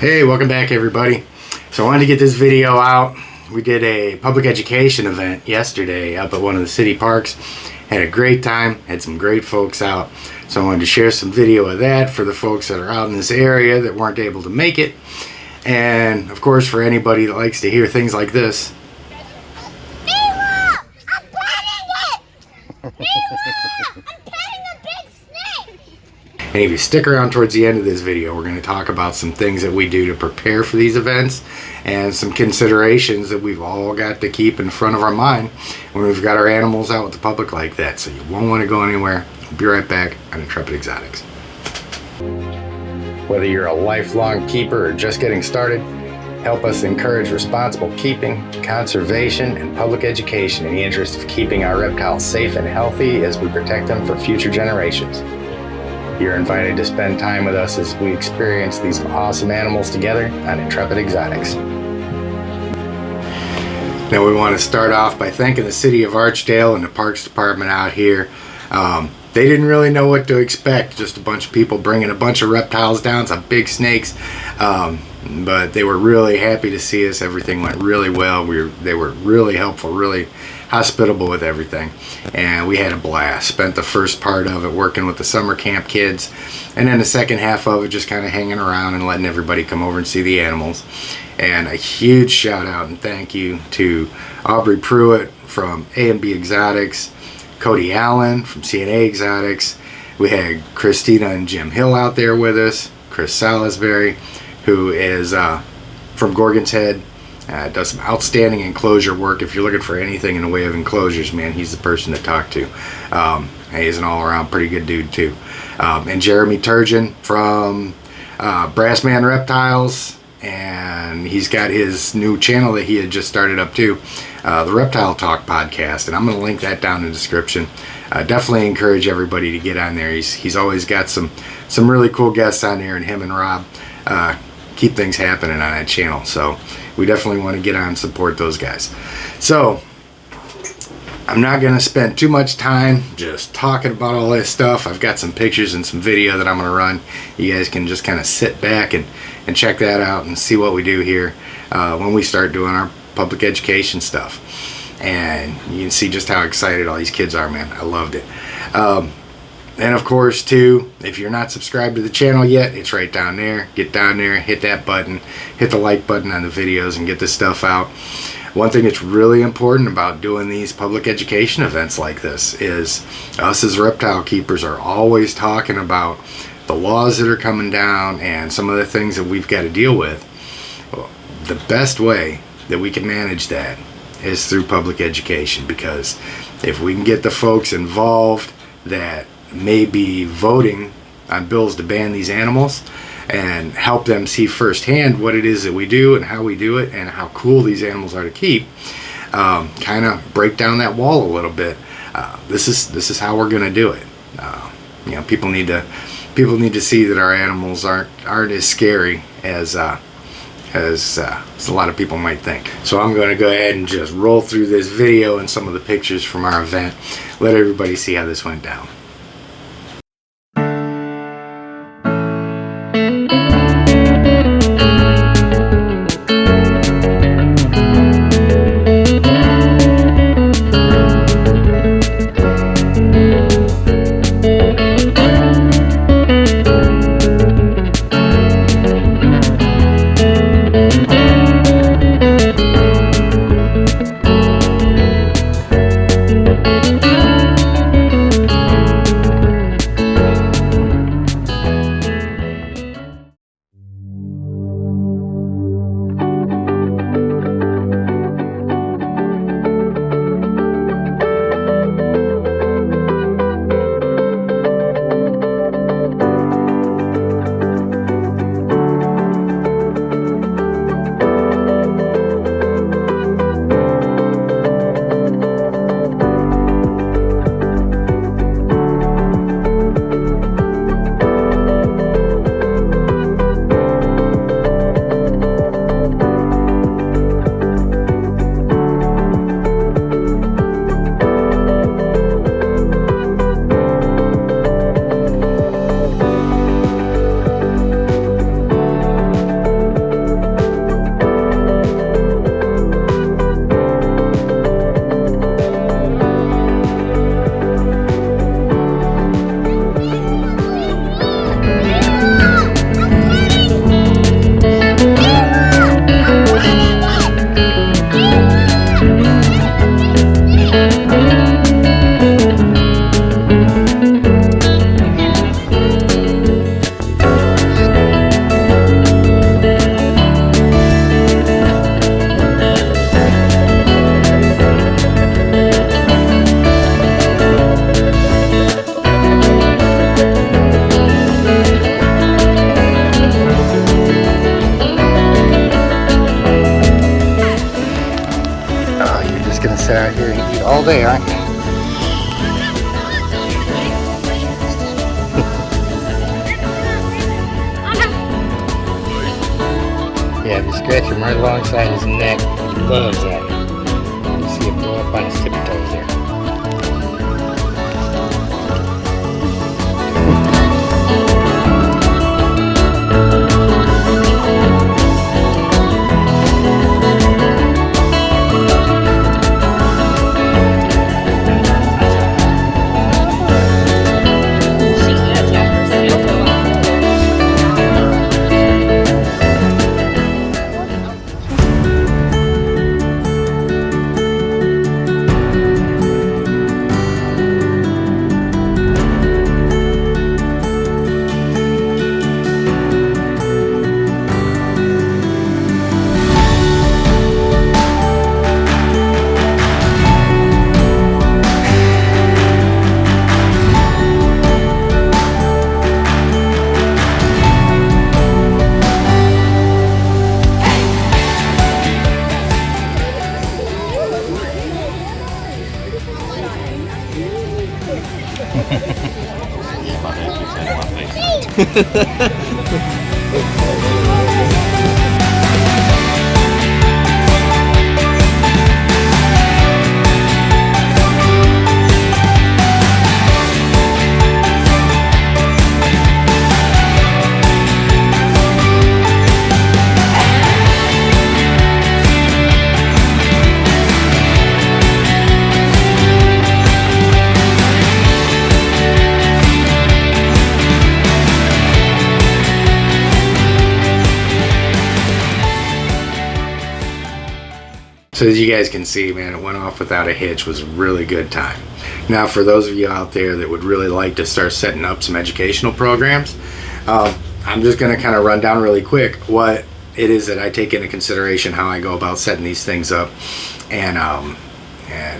Hey, welcome back everybody. So I wanted to get this video out. We did a public education event yesterday up at one of the city parks. Had a great time, had some great folks out. So I wanted to share some video of that for the folks that are out in this area that weren't able to make it. And of course for anybody that likes to hear things like this. I'm petting it! I'm petting a big snake! And if you stick around towards the end of this video, we're going to talk about some things that we do to prepare for these events and some considerations that we've all got to keep in front of our mind when we've got our animals out with the public like that. So you won't want to go anywhere. We'll be right back on Intrepid Exotics. Whether you're a lifelong keeper or just getting started, help us encourage responsible keeping, conservation, and public education in the interest of keeping our reptiles safe and healthy as we protect them for future generations. You're invited to spend time with us as we experience these awesome animals together on Intrepid Exotics. Now we want to start off by thanking the city of Archdale and the Parks Department out here. They didn't really know what to expect, just a bunch of people bringing a bunch of reptiles down, some big snakes, but they were really happy to see us. Everything went really well. They were really helpful, really hospitable with everything, and we had a blast. Spent the first part of it working with the summer camp kids, and then the second half of it just kind of hanging around and letting everybody come over and see the animals. And a huge shout out and thank you to Aubrey Pruitt from A&B Exotics, Cody Allen from CNA Exotics. We had Christina and Jim Hill out there with us. Chris Salisbury, who is from Gorgon's Head, does some outstanding enclosure work. If you're looking for anything in the way of enclosures, man, he's the person to talk to. He's an all-around pretty good dude too. And Jeremy Turgeon from Brassman Reptiles, and he's got his new channel that he had just started up too, the Reptile Talk podcast, and I'm going to link that down in the description. Definitely encourage everybody to get on there. He's always got some really cool guests on there, and him and Rob keep things happening on that channel. So we definitely want to get on and support those guys. So I'm not going to spend too much time just talking about all this stuff. I've got some pictures and some video that I'm going to run. You guys can just kind of sit back and check that out and see what we do here when we start doing our public education stuff. And you can see just how excited all these kids are, man. I loved it. And of course too, if you're not subscribed to the channel yet, it's right down there. Get down there, hit that button, hit the like button on the videos and get this stuff out. One thing that's really important about doing these public education events like this is us as reptile keepers are always talking about the laws that are coming down and some of the things that we've got to deal with. Well, the best way that we can manage that is through public education, because if we can get the folks involved that may be voting on bills to ban these animals and help them see firsthand what it is that we do and how we do it and how cool these animals are to keep, kind of break down that wall a little bit. This is how we're going to do it. People need to see that our animals aren't as scary as a lot of people might think. So I'm going to go ahead and just roll through this video and some of the pictures from our event. Let everybody see how this went down. all day, aren't you? Yeah, if you scratch him right alongside his neck, he loves that. You see him go up on his tippy toes there. So as you guys can see, man, it went off without a hitch. It was a really good time. Now, for those of you out there that would really like to start setting up some educational programs, I'm just going to kind of run down really quick what it is that I take into consideration, how I go about setting these things up, and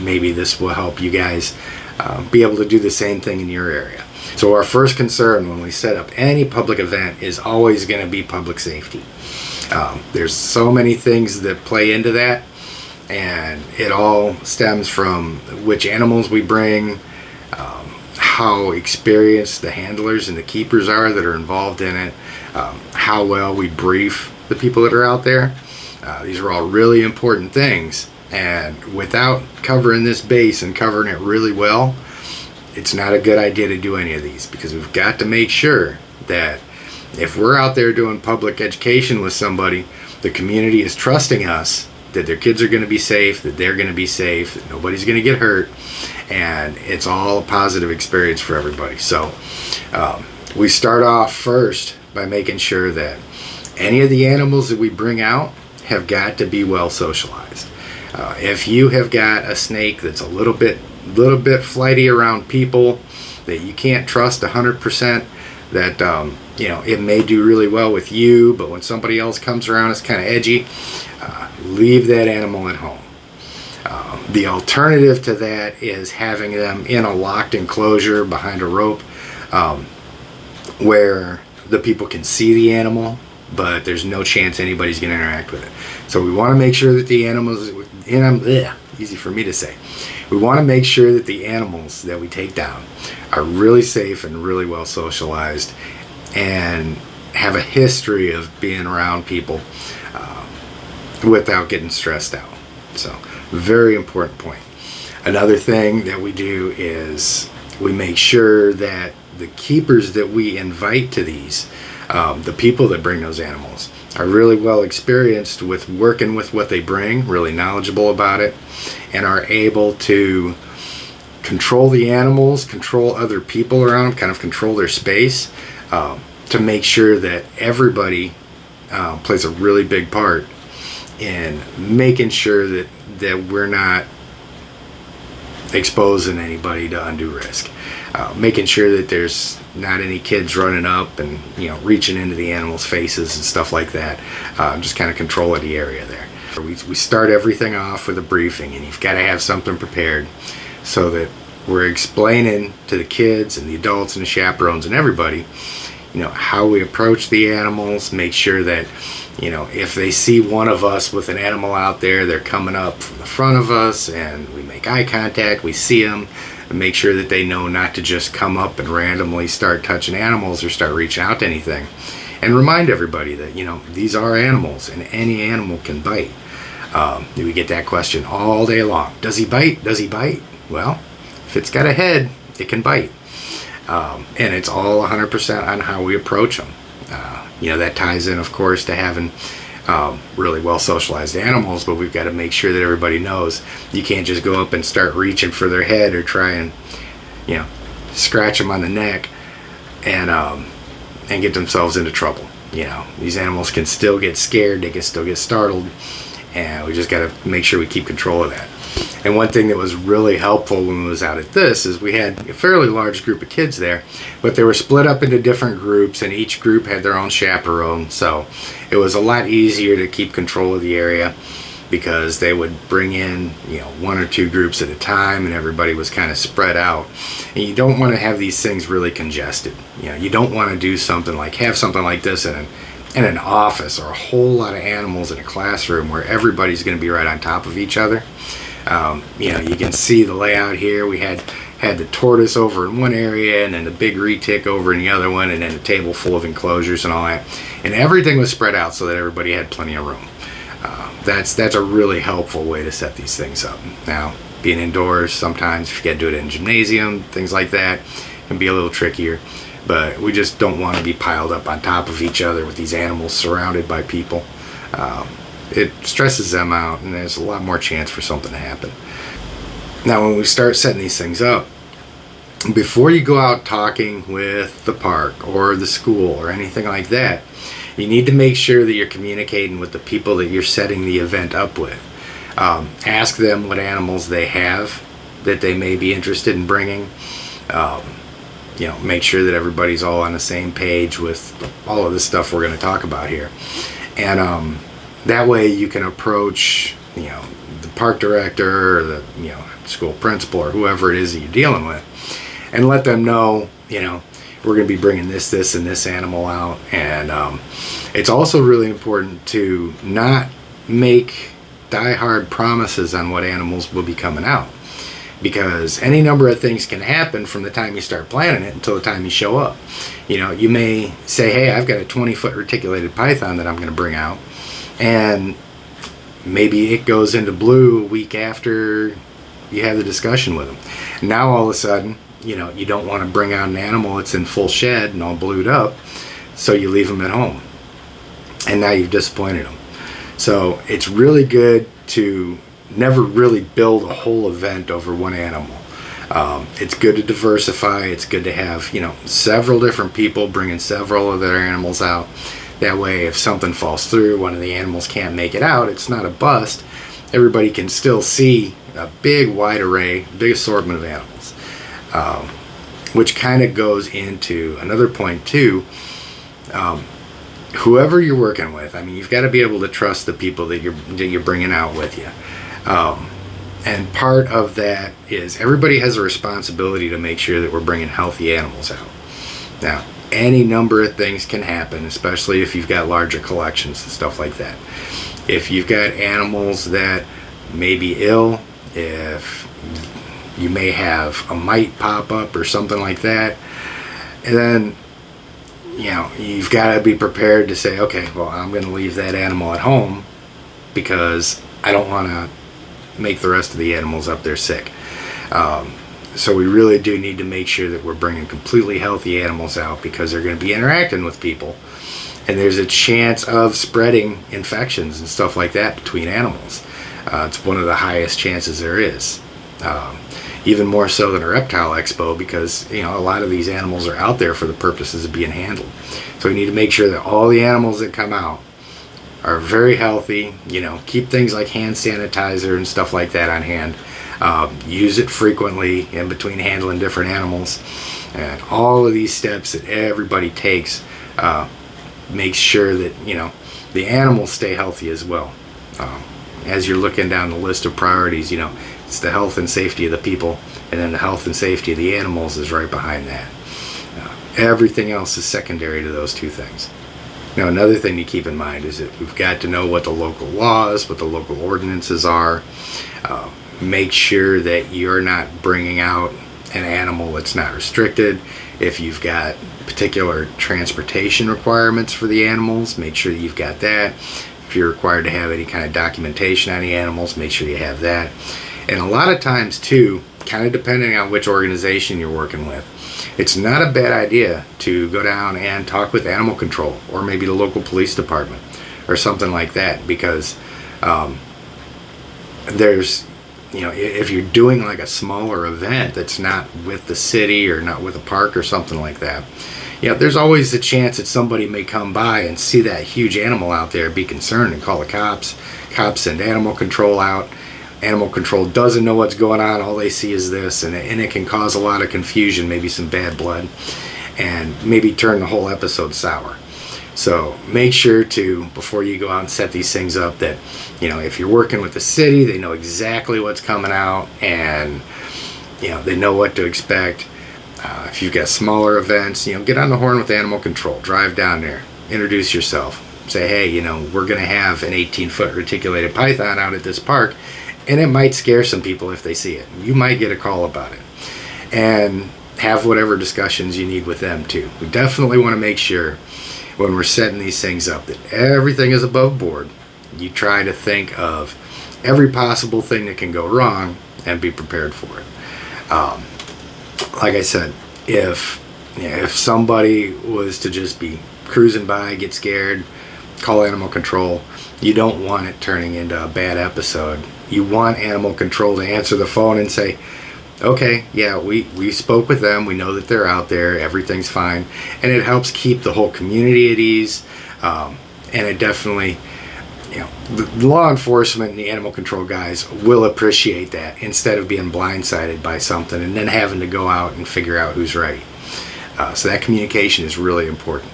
maybe this will help you guys be able to do the same thing in your area. So our first concern when we set up any public event is always going to be public safety. There's so many things that play into that, and it all stems from which animals we bring, how experienced the handlers and the keepers are that are involved in it, how well we brief the people that are out there. These are all really important things, and without covering this base and covering it really well, it's not a good idea to do any of these, because we've got to make sure that if we're out there doing public education with somebody, the community is trusting us that their kids are going to be safe, that they're going to be safe, that nobody's going to get hurt, and it's all a positive experience for everybody. So we start off first by making sure that any of the animals that we bring out have got to be well socialized. If you have got a snake that's a little bit flighty around people, that you can't trust 100%, that it may do really well with you, but when somebody else comes around, it's kind of edgy. Leave that animal at home. The alternative to that is having them in a locked enclosure behind a rope, where the people can see the animal, but there's no chance anybody's going to interact with it. So we want to make sure that the animals, easy for me to say, we want to make sure that the animals that we take down are really safe and really well socialized and have a history of being around people without getting stressed out. So, very important point. Another thing that we do is we make sure that the keepers that we invite to these, the people that bring those animals, are really well experienced with working with what they bring, really knowledgeable about it, and are able to control the animals, control other people around them, kind of control their space, to make sure that everybody plays a really big part in making sure that we're not exposing anybody to undue risk. Making sure that there's not any kids running up and reaching into the animals' faces and stuff like that. Just kind of controlling the area there. We start everything off with a briefing, and you've got to have something prepared so that we're explaining to the kids and the adults and the chaperones and everybody, how we approach the animals, make sure that, if they see one of us with an animal out there, they're coming up from the front of us and we make eye contact, we see them, and make sure that they know not to just come up and randomly start touching animals or start reaching out to anything. And remind everybody that, these are animals and any animal can bite. We get that question all day long. Does he bite? Does he bite? Well, if it's got a head, it can bite. And it's all 100% on how we approach them. That ties in, of course, to having really well socialized animals, but we've got to make sure that everybody knows you can't just go up and start reaching for their head or try and, scratch them on the neck and get themselves into trouble. These animals can still get scared, they can still get startled, and we just got to make sure we keep control of that. And one thing that was really helpful when we was out at this is we had a fairly large group of kids there, but they were split up into different groups, and each group had their own chaperone, so it was a lot easier to keep control of the area because they would bring in, one or two groups at a time, and everybody was kind of spread out. And you don't want to have these things really congested. You don't want to do something like have something like this in an office or a whole lot of animals in a classroom where everybody's going to be right on top of each other. You can see the layout here. We had the tortoise over in one area, and then the big retic over in the other one, and then a table full of enclosures and all that. And everything was spread out so that everybody had plenty of room. That's a really helpful way to set these things up. Now, being indoors, sometimes if you got to do it in a gymnasium, things like that, can be a little trickier. But we just don't want to be piled up on top of each other with these animals surrounded by people. It stresses them out, and there's a lot more chance for something to happen. Now, when we start setting these things up, before you go out talking with the park or the school or anything like that, you need to make sure that you're communicating with the people that you're setting the event up with. Ask them what animals they have that they may be interested in bringing. Make sure that everybody's all on the same page with all of this stuff we're going to talk about here. And that way you can approach, the park director or the, school principal or whoever it is that you're dealing with, and let them know, we're going to be bringing this, and this animal out. And it's also really important to not make die-hard promises on what animals will be coming out, because any number of things can happen from the time you start planning it until the time you show up. You may say, hey, I've got a 20-foot reticulated python that I'm going to bring out, and maybe it goes into blue a week after you have the discussion with them. Now all of a sudden, you don't want to bring out an animal that's in full shed and all blued up, so you leave them at home, and now you've disappointed them. So it's really good to never really build a whole event over one animal. It's good to diversify. It's good to have, several different people bringing several of their animals out. That way, if something falls through, one of the animals can't make it out, it's not a bust. Everybody can still see a big, wide array, big assortment of animals. Which kind of goes into another point too. Whoever you're working with, you've got to be able to trust the people that you're bringing out with you. And part of that is everybody has a responsibility to make sure that we're bringing healthy animals out. Now, any number of things can happen, especially if you've got larger collections and stuff like that. If you've got animals that may be ill, if you may have a mite pop up or something like that, and then you've got to be prepared to say, okay, well, I'm going to leave that animal at home because I don't want to make the rest of the animals up there sick. So we really do need to make sure that we're bringing completely healthy animals out, because they're going to be interacting with people, and there's a chance of spreading infections and stuff like that between animals. It's one of the highest chances there is. Even more so than a reptile expo, because a lot of these animals are out there for the purposes of being handled. So we need to make sure that all the animals that come out are very healthy. Keep things like hand sanitizer and stuff like that on hand. Use it frequently in between handling different animals, and all of these steps that everybody takes makes sure that the animals stay healthy as well. As you're looking down the list of priorities, it's the health and safety of the people, and then the health and safety of the animals is right behind that. Everything else is secondary to those two things. Now, another thing to keep in mind is that we've got to know what the local laws, what the local ordinances are. Make sure that you're not bringing out an animal that's not restricted. If you've got particular transportation requirements for the animals, make sure that you've got that. If you're required to have any kind of documentation on the animals, make sure you have that. And a lot of times too, kind of depending on which organization you're working with, it's not a bad idea to go down and talk with animal control or maybe the local police department or something like that, because there's, you know, if you're doing like a smaller event that's not with the city or not with a park or something like that, you know, there's always the chance that somebody may come by and see that huge animal out there, be concerned and call the cops. Cops send animal control out. Animal control doesn't know what's going on. All they see is this, and it can cause a lot of confusion, maybe some bad blood, and maybe turn the whole episode sour. So make sure to, before you go out and set these things up, that, you know, if you're working with the city, they know exactly what's coming out, and, you know, they know what to expect. If you've got smaller events, you know, get on the horn with animal control. Drive down there, introduce yourself, say, hey, you know, we're going to have an 18-foot reticulated python out at this park, and it might scare some people if they see it. You might get a call about it. And have whatever discussions you need with them too. We definitely want to make sure when we're setting these things up that everything is above board. You try to think of every possible thing that can go wrong and be prepared for it. Like I said, if somebody was to just be cruising by, get scared, call animal control, you don't want it turning into a bad episode. You want animal control to answer the phone and say, okay, yeah, we spoke with them, we know that they're out there, everything's fine. And it helps keep the whole community at ease. And it definitely, you know, the law enforcement and the animal control guys will appreciate that, instead of being blindsided by something and then having to go out and figure out who's right. So that communication is really important.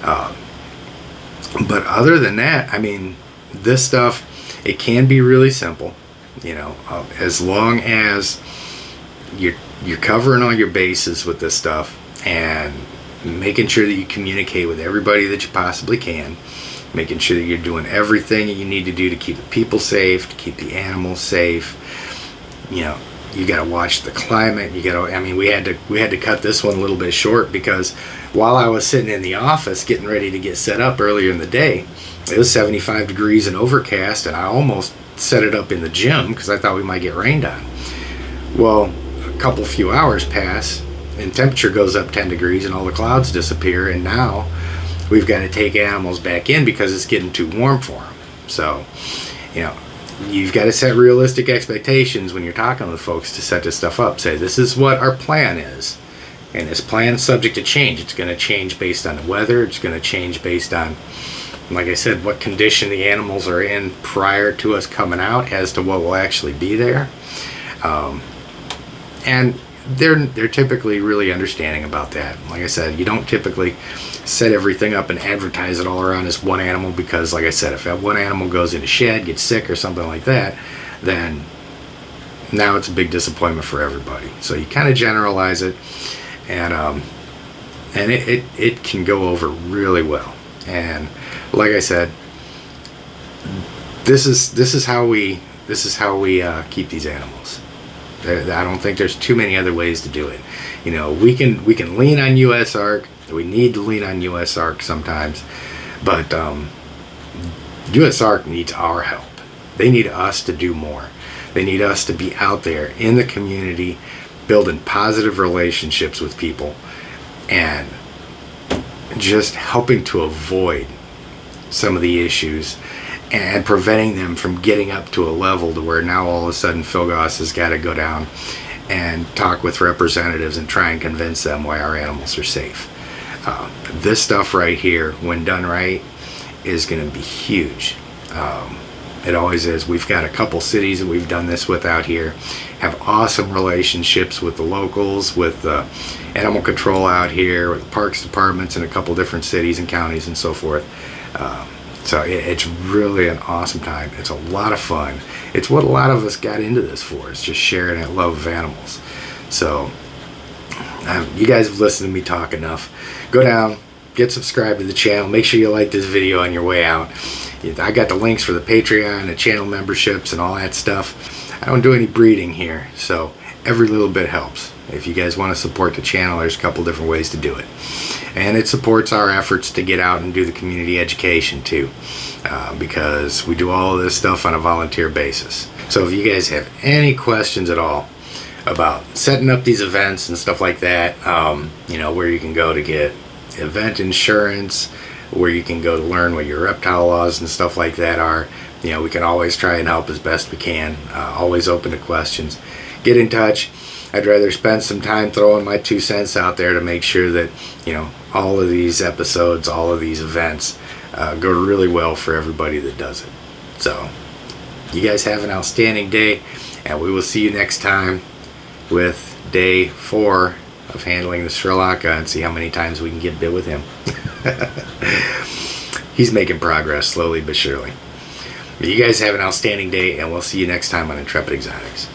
But other than that, I mean, this stuff, it can be really simple, you know, as long as you're covering all your bases with this stuff and making sure that you communicate with everybody that you possibly can, making sure that you're doing everything that you need to do to keep the people safe, to keep the animals safe. You know, you got to watch the climate. You got to, I mean, we had to cut this one a little bit short because while I was sitting in the office getting ready to get set up earlier in the day, it was 75 degrees and overcast, and I almost set it up in the gym because I thought we might get rained on. Well, a few hours pass and temperature goes up 10 degrees and all the clouds disappear, and now we've got to take animals back in because it's getting too warm for them. So, you know, you've got to set realistic expectations when you're talking with folks to set this stuff up. Say, this is what our plan is, and this plan is subject to change. It's going to change based on the weather. It's going to change based on, like I said, what condition the animals are in prior to us coming out as to what will actually be there. And they're typically really understanding about that. Like I said, you don't typically set everything up and advertise it all around this one animal, because, like I said, if that one animal goes in a shed, gets sick or something like that, then now it's a big disappointment for everybody. So you kind of generalize it, and it can go over really well. And like I said, this is how we keep these animals. I don't think there's too many other ways to do it. You know, we can lean on USARK. We need to lean on USARK sometimes, but USARK needs our help. They need us to do more. They need us to be out there in the community, building positive relationships with people, and just helping to avoid some of the issues and preventing them from getting up to a level to where now all of a sudden Phil Goss has got to go down and talk with representatives and try and convince them why our animals are safe. This stuff right here, when done right, is going to be huge. It always is. We've got a couple cities that we've done this with out here, have awesome relationships with the locals, with the animal control out here, with the parks departments in a couple different cities and counties and so forth. So it's really an awesome time. It's a lot of fun. It's what a lot of us got into this for. It's just sharing that love of animals. So You guys have listened to me talk enough. Go down, get subscribed to the channel. Make sure you like this video on your way out. I got the links for the Patreon and channel memberships and all that stuff. I don't do any breeding here, so every little bit helps. If you guys want to support the channel, there's a couple different ways to do it. And it supports our efforts to get out and do the community education too, because we do all of this stuff on a volunteer basis. So if you guys have any questions at all about setting up these events and stuff like that, you know, where you can go to get event insurance, where you can go to learn what your reptile laws and stuff like that are, you know, we can always try and help as best we can. Always open to questions. Get in touch. I'd rather spend some time throwing my 2 cents out there to make sure that, you know, all of these episodes, all of these events go really well for everybody that does it. So you guys have an outstanding day, and we will see you next time with day 4 of handling the Sri Lanka and see how many times we can get bit with him. He's making progress slowly but surely. But you guys have an outstanding day, and we'll see you next time on Intrepid Exotics.